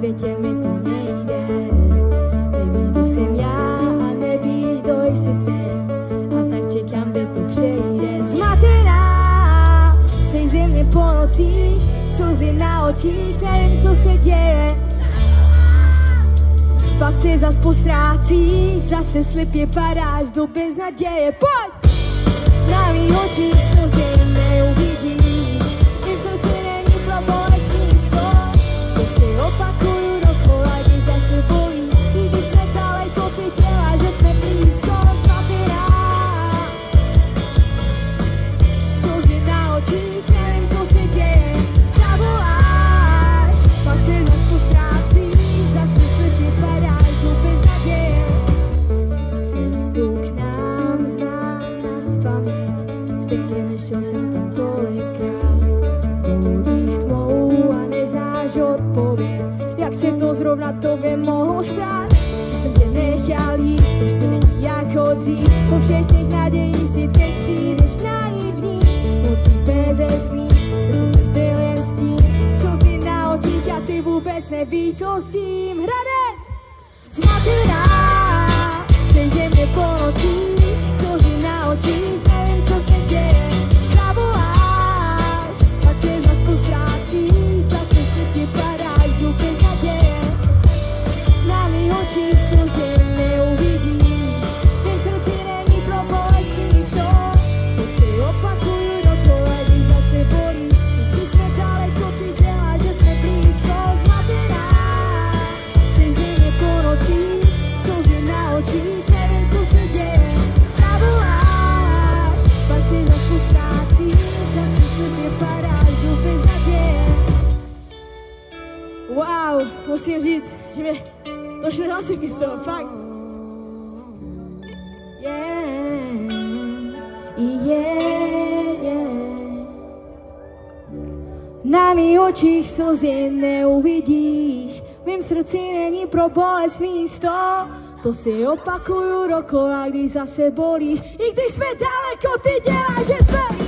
světě mi to nejde. Nevíš, kdo jsem já a nevíš, kdo jsi ty. A tak čekám, kde to přejde. Zmatená, sej ze mě po nocích, slzy na očích, nevím, co se děje. Pak se zas postrácíš, zase slepě padáš do beznaděje. Pojď! Na mých očích slzy neuvidíš, ty srdci není pro bolestný skok. To si opakuju dokola, když zase bolí, i když jsme daleko, ty těla, že jsme blízko. Zmatená, slzy na očích, nevím, co se děje. Zavoláš, pak se zas postrácíš, zase slepě padáš do beznaděje. Cestu k nám znám nazpaměť, stejně nešel jsem tam tolikrát. Proudíš tmou a neznáš odpověď, jak se to zrovna tobě mohlo stát. Že jsem tě nechal jít, už to není jako dřív. Po všech těch nadějích si teď přijdeš naivní. Nocí bezesný, se to zbyl jen stín. Slzy na očích a ty vůbec nevíš, co s tím. Hradec! Zmatená, sej ze mě po nocích, slzy na očích, nevím, co se děje. Zavoláš, pak se zas postrácíš, zase světě padáš do beznaděje. Na mých očích slzy neuvidíš, v tém srdci není pro bolestný stop. To si opakuju dokola, když zase bolí, když jsme daleko, ty děláš, že jsme blízko. Zmatená, sej ze mě po nocích, slzy na očích, nevím, co se děje. Zavoláš, pak si zas postrácíš, zase slepě padáš do beznaděje. Wow, musím říct, že mě došly hlasivky z toho, fakt. Na mých očích slzy neuvidíš, v mým srdci není pro bolest místo. To si opakuju dokola, když zase bolíš, i když jsme daleko, ty děláš, že jsme